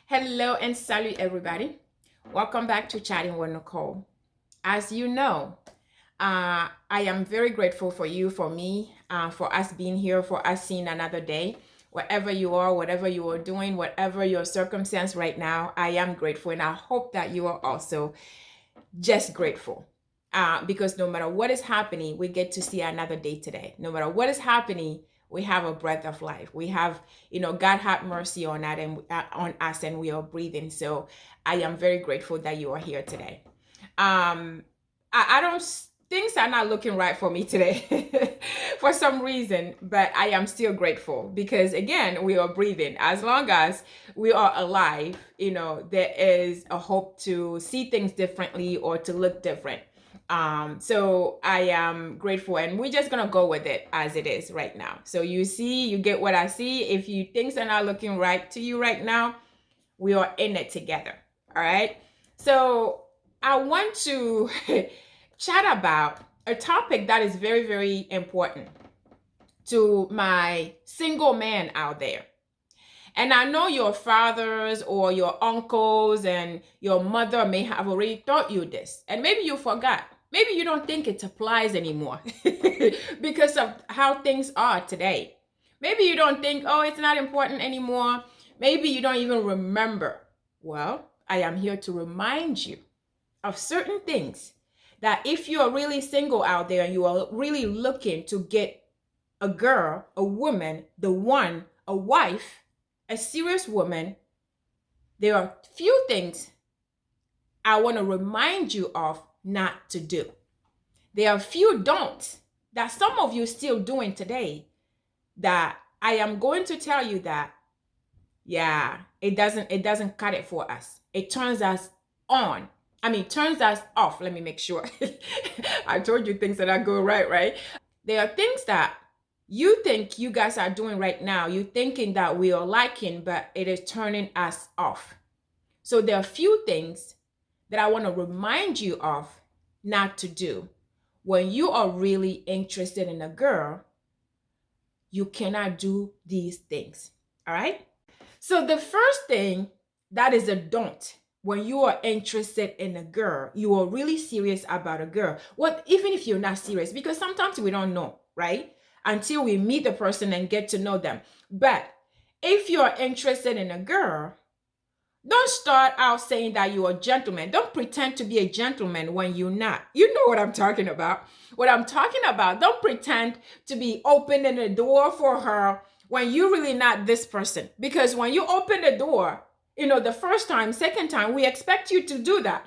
Hello and salut, everybody. Welcome back to Chatting with Nicole. As you know, I am very grateful for you, for me, for us being here, for us seeing another day. Wherever you are, whatever you are doing, whatever your circumstance right now, I am grateful. And I hope that you are also just grateful. Because no matter what is happening, we get to see another day today. No matter what is happening, we have a breath of life. We have, God had mercy on that and on us, and we are breathing. So I am very grateful that you are here today. I don't. Things are not looking right for me today for some reason, but I am still grateful because again, we are breathing. As long as we are alive, there is a hope to see things differently or to look different. So I am grateful, and we're just gonna go with it as it is right now. So you get what I see. If you things are not looking right to you right now, we are in it together. All right. So I want to chat about a topic that is very, very important to my single man out there. And I know your fathers or your uncles and your mother may have already taught you this, and maybe you forgot. Maybe you don't think it applies anymore because of how things are today. Maybe you don't think, oh, it's not important anymore. Maybe you don't even remember. Well, I am here to remind you of certain things that if you are really single out there and you are really looking to get a girl, a woman, the one, a wife, a serious woman, there are few things I want to remind you of not to do. There are a few don'ts that some of you still doing today that I am going to tell you that, yeah, it doesn't cut it for us. It turns us on. Turns us off. Let me make sure. I told you things that I go right? There are things that you think you guys are doing right now. You're thinking that we are liking, but it is turning us off. So there are a few things that I want to remind you of not to do. When you are really interested in a girl, you cannot do these things. All right? So the first thing that is a don't. When you are interested in a girl, you are really serious about a girl. What, even if you're not serious, because sometimes we don't know, right? Until we meet the person and get to know them. But if you're interested in a girl, don't start out saying that you're a gentleman. Don't pretend to be a gentleman when you're not. You know what I'm talking about. What I'm talking about, don't pretend to be opening the door for her when you're really not this person. Because when you open the door, the first time, second time, we expect you to do that.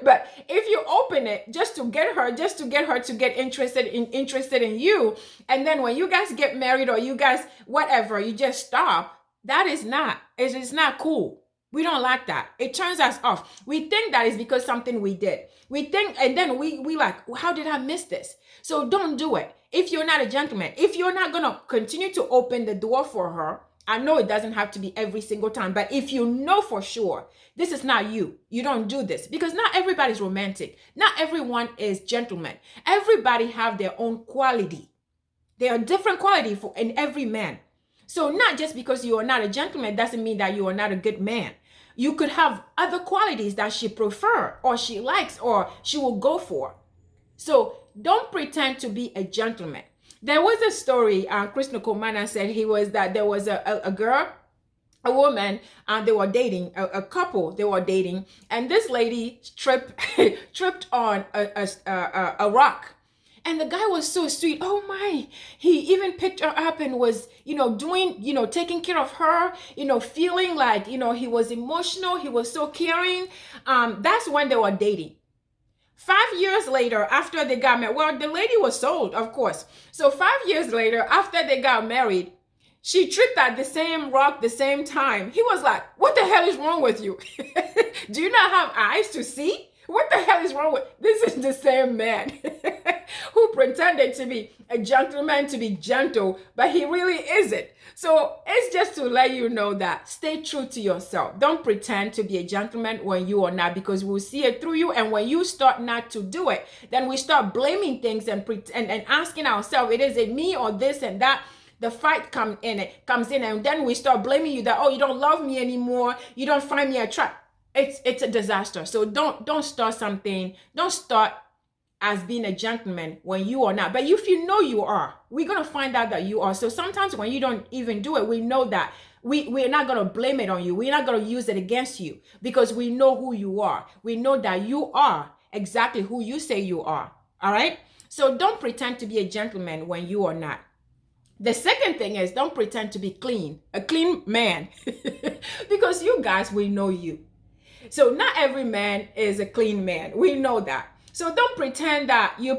But if you open it just to get her to get interested in you, and then when you guys get married or you guys, whatever, you just stop, it is not cool. We don't like that. It turns us off. We think that is because something we did. We think, and then we like, how did I miss this? So don't do it. If you're not a gentleman, if you're not going to continue to open the door for her, I know it doesn't have to be every single time, but if you know for sure, this is not you, you don't do this, because not everybody's romantic. Not everyone is gentleman. Everybody have their own quality. There are different quality in every man. So not just because you are not a gentleman doesn't mean that you are not a good man. You could have other qualities that she prefer or she likes or she will go for. So don't pretend to be a gentleman. There was a story, Chris Nkomana said there was a girl, a woman, they were dating, a couple, they were dating, and this lady tripped on a rock. And the guy was so sweet. Oh my, he even picked her up and was, doing, taking care of her, feeling like, he was emotional. He was so caring. That's when they were dating. 5 years later, after they got married, well, the lady was sold, of course. So 5 years later, after they got married, she tripped at the same rock the same time. He was like, what the hell is wrong with you? Do you not have eyes to see? What the hell is wrong with this? Is the same man who pretended to be a gentleman, to be gentle, but he really isn't. So it's just to let you know that stay true to yourself. Don't pretend to be a gentleman when you are not, because we'll see it through you. And when you start not to do it, then we start blaming things and asking ourselves, is it me or this and that? the fight comes in, and then we start blaming you that, oh, you don't love me anymore, you don't find me attractive. It's a disaster. So don't start something. Don't start as being a gentleman when you are not. But if you know you are, we're gonna find out that you are. So sometimes when you don't even do it, we know that we're not gonna blame it on you. We're not gonna use it against you because we know who you are. We know that you are exactly who you say you are. All right. So don't pretend to be a gentleman when you are not. The second thing is, don't pretend to be clean, a clean man, because you guys, we know you. So not every man is a clean man. We know that. So don't pretend that you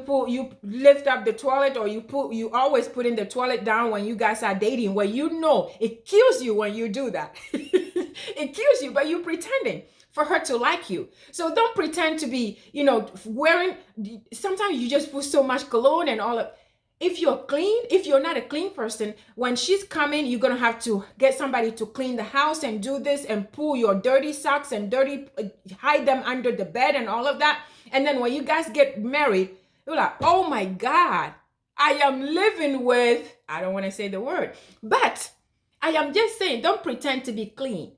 lift up the toilet, or you always put in the toilet down when you guys are dating, where you know it kills you when you do that. It kills you, but you're pretending for her to like you. So don't pretend to be, wearing, sometimes you just put so much cologne and all of. If you're clean, if you're not a clean person, when she's coming, you're going to have to get somebody to clean the house and do this and pull your dirty socks and hide them under the bed and all of that. And then when you guys get married, you're like, oh my God, I am living with, I don't want to say the word, but I am just saying, don't pretend to be clean.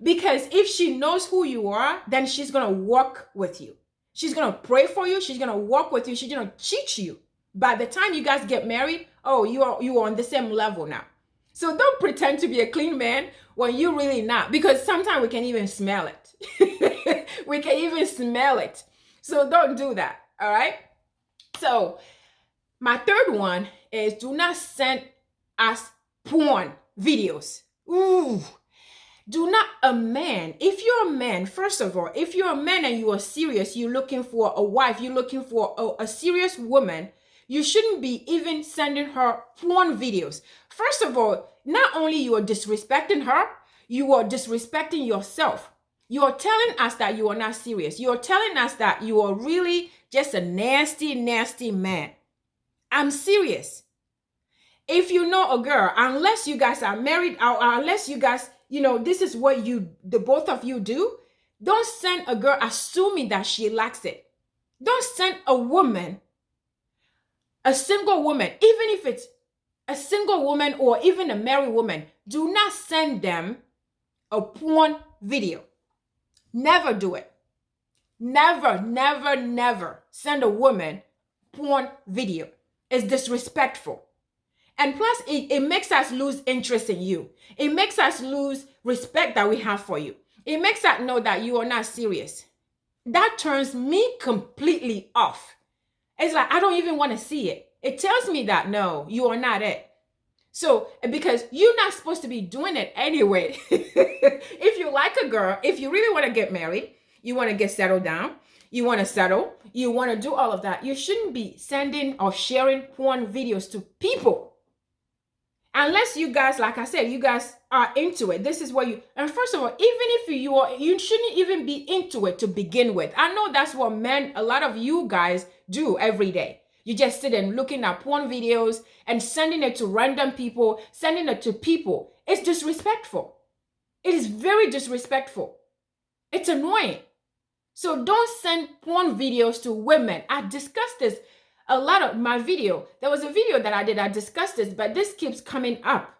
Because if she knows who you are, then she's going to walk with you. She's going to pray for you. She's going to walk with you. She's going to teach you. By the time you guys get married, oh, you are on the same level now. So don't pretend to be a clean man when you're really not, because sometimes we can even smell it. We can even smell it. So don't do that. All right. So my third one is, do not send us porn videos. Ooh. Do not, a man, if you're a man, first of all, if you're a man and you are serious, you're looking for a wife, you're looking for a serious woman, you shouldn't be even sending her porn videos. First of all, not only you are disrespecting her, you are disrespecting yourself. You are telling us that you are not serious. You are telling us that you are really just a nasty, nasty man. I'm serious. If you know a girl, unless you guys are married, or unless you guys, this is what the both of you do, don't send a girl assuming that she likes it. Don't send a woman, a single woman, even if it's a single woman or even a married woman, do not send them a porn video. Never do it. Never, never, never send a woman porn video. It's disrespectful. And plus, it makes us lose interest in you. It makes us lose respect that we have for you. It makes us know that you are not serious. That turns me completely off. It's like, I don't even want to see it. It tells me that, no, you are not it. So, because you're not supposed to be doing it anyway. If you like a girl, if you really want to get married, you want to get settled down, you want to settle, you want to do all of that, you shouldn't be sending or sharing porn videos to people. Unless you guys, like I said, you guys are into it. This is what and first of all, even if you shouldn't even be into it to begin with. I know that's what a lot of you guys do every day. You just sit and looking at porn videos and sending it to random people, sending it to people. It's disrespectful. It is very disrespectful. It's annoying. So don't send porn videos to women. I discussed this a lot of my video. There was a video that I did. I discussed this, but this keeps coming up.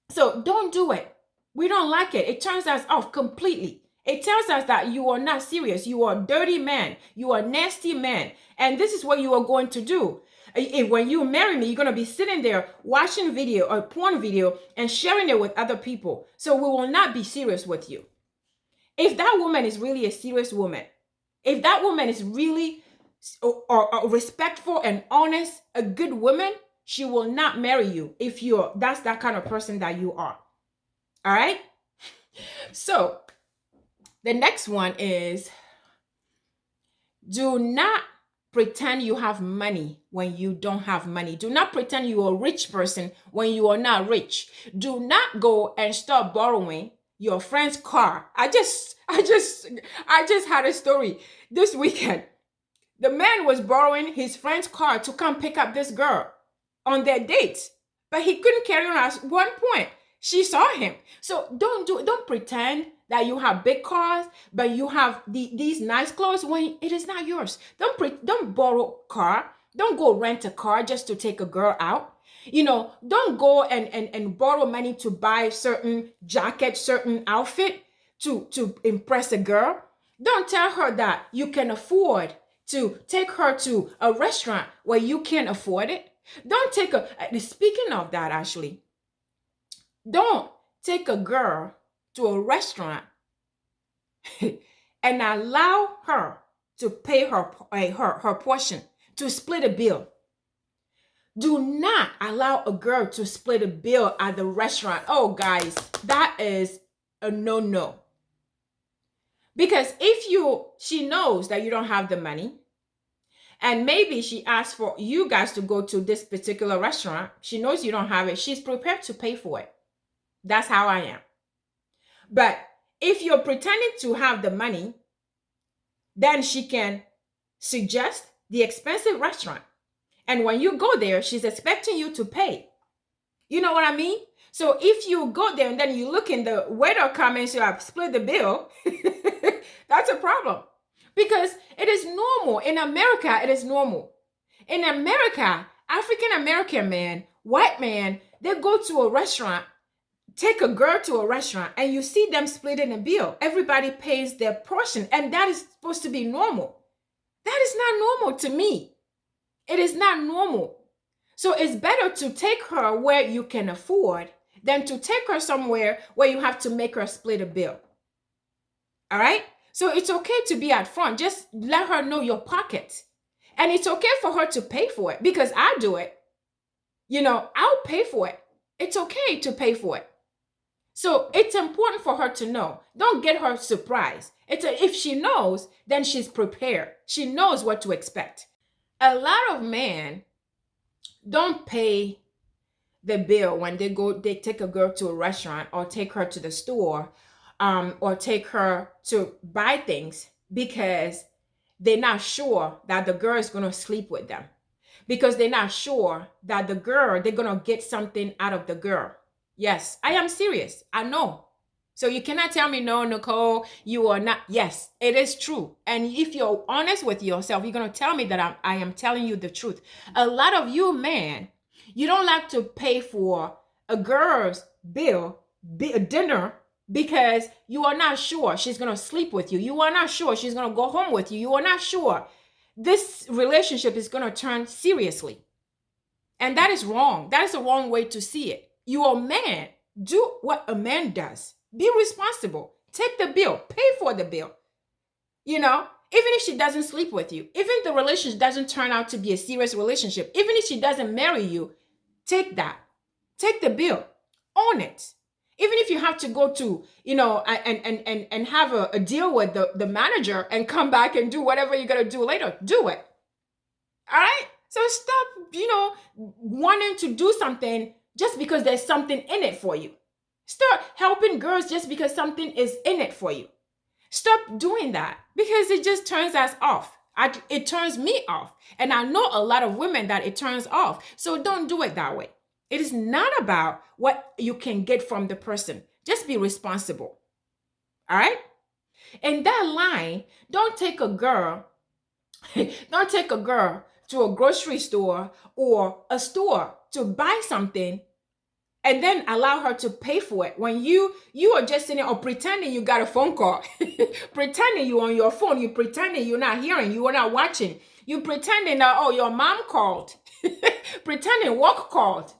So don't do it. We don't like it. It turns us off completely. It tells us that you are not serious. You are a dirty man. You are a nasty man. And this is what you are going to do. When you marry me, you're going to be sitting there watching video or porn video and sharing it with other people. So we will not be serious with you. If that woman is really a serious woman, if that woman is really or respectful and honest, a good woman, she will not marry you if that's that kind of person that you are. All right. So the next one is, do not pretend you have money when you don't have money. Do not pretend you are a rich person when you are not rich. Do not go and start borrowing your friend's car. I just had a story this weekend. The man was borrowing his friend's car to come pick up this girl on their date, but he couldn't carry on. At one point, she saw him. So don't pretend that you have big cars, but you have these nice clothes when it is not yours. Don't borrow a car. Don't go rent a car just to take a girl out. Don't go and borrow money to buy certain jacket, certain outfit to impress a girl. Don't tell her that you can afford to take her to a restaurant where you can't afford it. Don't take speaking of that, actually, don't take a girl to a restaurant and allow her to pay her portion, to split a bill. Do not allow a girl to split a bill at the restaurant. Oh, guys, that is a no. Because if she knows that you don't have the money, and maybe she asked for you guys to go to this particular restaurant, she knows you don't have it, she's prepared to pay for it. That's how I am. But if you're pretending to have the money, then she can suggest the expensive restaurant. And when you go there, she's expecting you to pay. You know what I mean? So if you go there and then you look in the waiter comments, you have split the bill, that's a problem. Because it is normal. In America, it is normal. In America, African American man, white man, they go to a restaurant, take a girl to a restaurant, and you see them splitting a bill. Everybody pays their portion, and that is supposed to be normal. That is not normal to me. It is not normal. So it's better to take her where you can afford than to take her somewhere where you have to make her split a bill. All right? So it's okay to be at front. Just let her know your pockets. And it's okay for her to pay for it, because I do it. I'll pay for it. It's okay to pay for it. So it's important for her to know. Don't get her surprised. If she knows, then she's prepared. She knows what to expect. A lot of men don't pay the bill when they take a girl to a restaurant or take her to the store, or take her to buy things, because they're not sure that the girl is going to sleep with them, because they're not sure that they're going to get something out of the girl. Yes, I am serious. I know. So you cannot tell me, no, Nicole, you are not. Yes, it is true. And if you're honest with yourself, you're going to tell me that I am telling you the truth. A lot of you men, you don't like to pay for a girl's dinner, because you are not sure she's going to sleep with you. You are not sure she's going to go home with you. You are not sure this relationship is going to turn seriously. And that is wrong. That is the wrong way to see it. You are a man. Do what a man does. Be responsible. Take the bill. Pay for the bill. Even if she doesn't sleep with you, even if the relationship doesn't turn out to be a serious relationship, even if she doesn't marry you, take that. Take the bill. Own it. Even if you have to go to, and have a deal with the manager and come back and do whatever you're going to do later, do it. All right? So stop, wanting to do something just because there's something in it for you. Start helping girls just because something is in it for you. Stop doing that, because it just turns us off. It turns me off. And I know a lot of women that it turns off. So don't do it that way. It is not about what you can get from the person. Just be responsible. All right? In that line, don't take a girl to a grocery store or a store to buy something and then allow her to pay for it when you are just sitting or pretending you got a phone call, pretending you on your phone, you pretending you're not hearing, you are not watching, you pretending that, your mom called, pretending work called,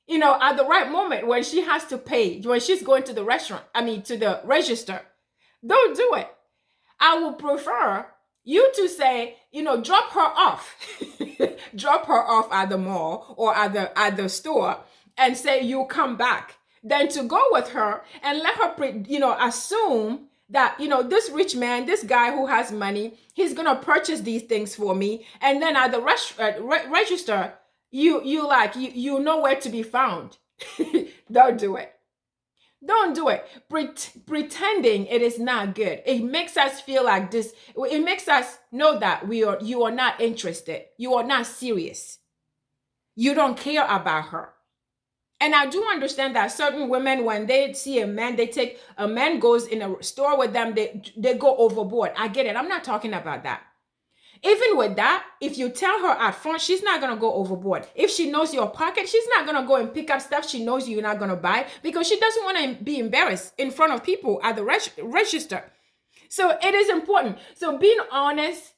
at the right moment when she has to pay, when she's going to the to the register. Don't do it. I would prefer you to say, drop her off, drop her off at the mall or at the store, and say you come back, than to go with her and let her, assume that, this rich man, this guy who has money, he's going to purchase these things for me. And then at the register, you know where to be found. Don't do it. Don't do it. Pretending it is not good. It makes us feel like this. It makes us know that you are not interested. You are not serious. You don't care about her. And I do understand that certain women, when they see a man, a man goes in a store with them, they go overboard. I get it. I'm not talking about that. Even with that, if you tell her up front, she's not going to go overboard. If she knows your pocket, she's not going to go and pick up stuff she knows you're not going to buy because she doesn't want to be embarrassed in front of people at the register. So it is important. So being honest,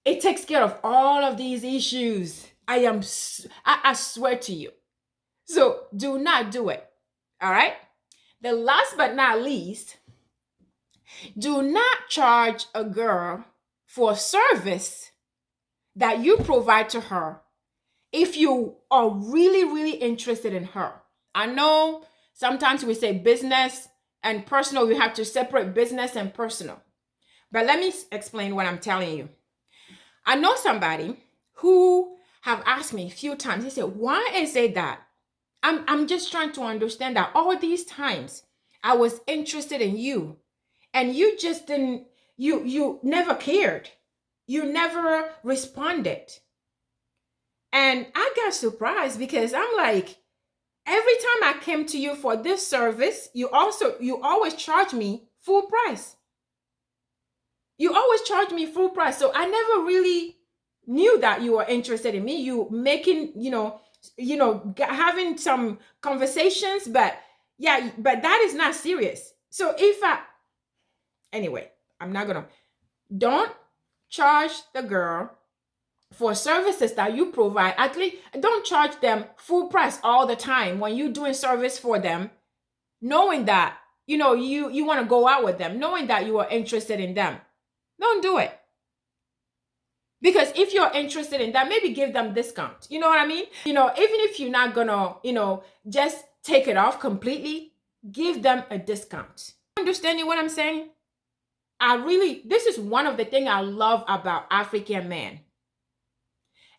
it takes care of all of these issues. I swear to you. So do not do it. All right. The last but not least, do not charge a girl for a service that you provide to her if you are really, really interested in her. I know sometimes we say business and personal, we have to separate business and personal. But let me explain what I'm telling you. I know somebody who have asked me a few times, he said, why is it that I'm just trying to understand that all these times I was interested in you and you just didn't, you never cared. You never responded. And I got surprised because I'm like, every time I came to you for this service, you always charge me full price. You always charge me full price. So I never really knew that you were interested in me. You making, having some conversations, but that is not serious. So anyway, don't charge the girl for services that you provide. At least don't charge them full price all the time when you're doing service for them, knowing that, you want to go out with them, knowing that you are interested in them. Don't do it. Because if you're interested in that, maybe give them discount. You know what I mean? Even if you're not gonna, just take it off completely, give them a discount. Understanding what I'm saying? This is one of the things I love about African men.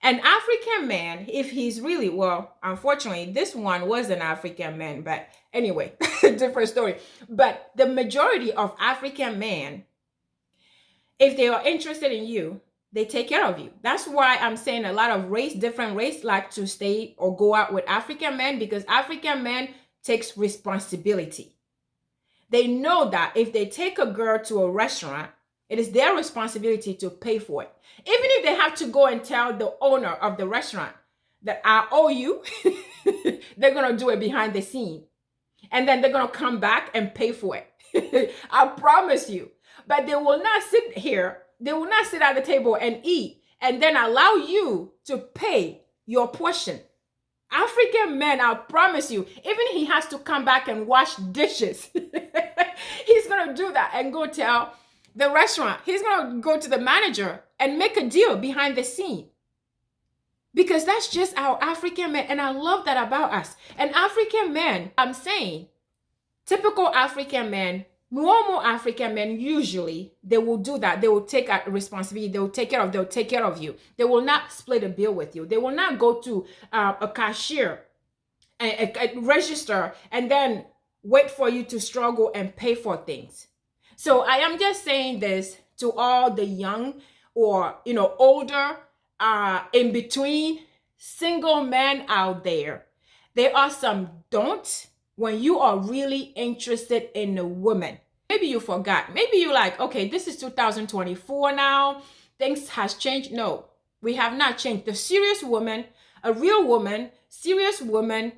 An African man, if he's really, well, unfortunately, this one was an African man, but anyway, different story. But the majority of African men, if they are interested in you, they take care of you. That's why I'm saying a lot of different race like to stay or go out with African men, because African men takes responsibility. They know that if they take a girl to a restaurant, it is their responsibility to pay for it. Even if they have to go and tell the owner of the restaurant that I owe you, they're going to do it behind the scene. And then they're going to come back and pay for it. I promise you. But they will not sit here. They will not sit at the table and eat and then allow you to pay your portion. African men, I promise you, even he has to come back and wash dishes, he's going to do that and go tell the restaurant. He's going to go to the manager and make a deal behind the scene. Because that's just our African men. And I love that about us. And African men, I'm saying, typical African men, normal African men, usually they will do that. They will take a responsibility. They'll take care of you. They will not split a bill with you. They will not go to a cashier, a register, and then wait for you to struggle and pay for things. So I am just saying this to all the young or, older, in between single men out there. There are some don'ts when you are really interested in a woman. Maybe you forgot. Maybe you're like, okay, this is 2024 now. Things has changed. No, we have not changed. The serious woman, a real woman, serious woman,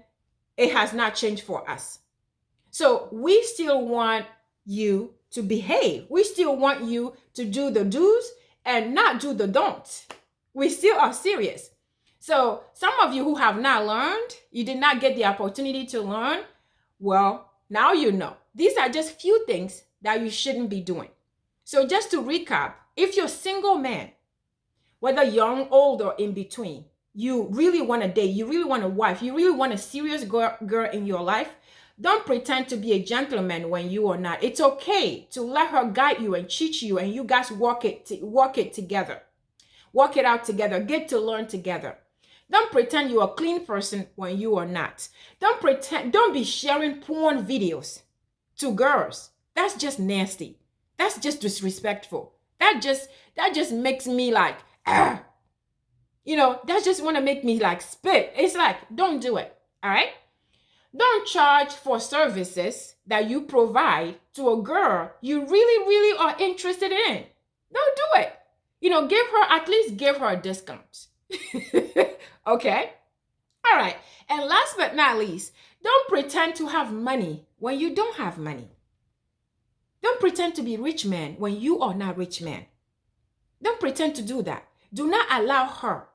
it has not changed for us. So we still want you to behave. We still want you to do the do's and not do the don'ts. We still are serious. So some of you who have not learned, you did not get the opportunity to learn, well, now you know. These are just few things that you shouldn't be doing. So just to recap, if you're a single man, whether young, old, or in between, you really want to date, you really want a wife, you really want a serious girl in your life, don't pretend to be a gentleman when you are not. It's okay to let her guide you and teach you, and you guys walk it together. Walk it out together. Get to learn together. Don't pretend you're a clean person when you are not. Don't be sharing porn videos to girls. That's just nasty. That's just disrespectful. That just makes me like, that just want to make me like spit. It's like, don't do it. All right? Don't charge for services that you provide to a girl you really, really are interested in. Don't do it. Give her, at least give her a discount. Okay? All right. And last but not least, don't pretend to have money when you don't have money. Don't pretend to be rich man when you are not rich man. Don't pretend to do that. Do not allow her.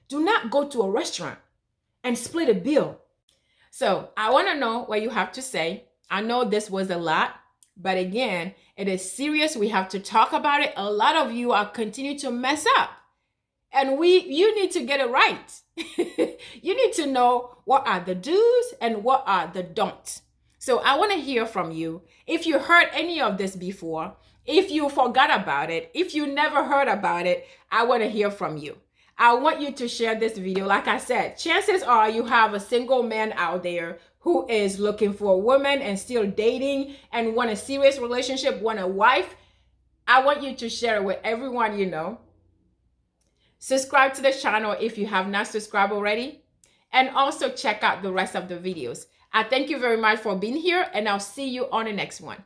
Do not go to a restaurant and split a bill. So I want to know what you have to say. I know this was a lot, but again, it is serious. We have to talk about it. A lot of you are continuing to mess up, and you need to get it right. You need to know what are the do's and what are the don'ts. So I want to hear from you. If you heard any of this before, if you forgot about it, if you never heard about it, I want to hear from you. I want you to share this video. Like I said, chances are you have a single man out there who is looking for a woman and still dating and want a serious relationship, want a wife. I want you to share it with everyone you know. Subscribe to the channel if you have not subscribed already. And also check out the rest of the videos. I thank you very much for being here, and I'll see you on the next one.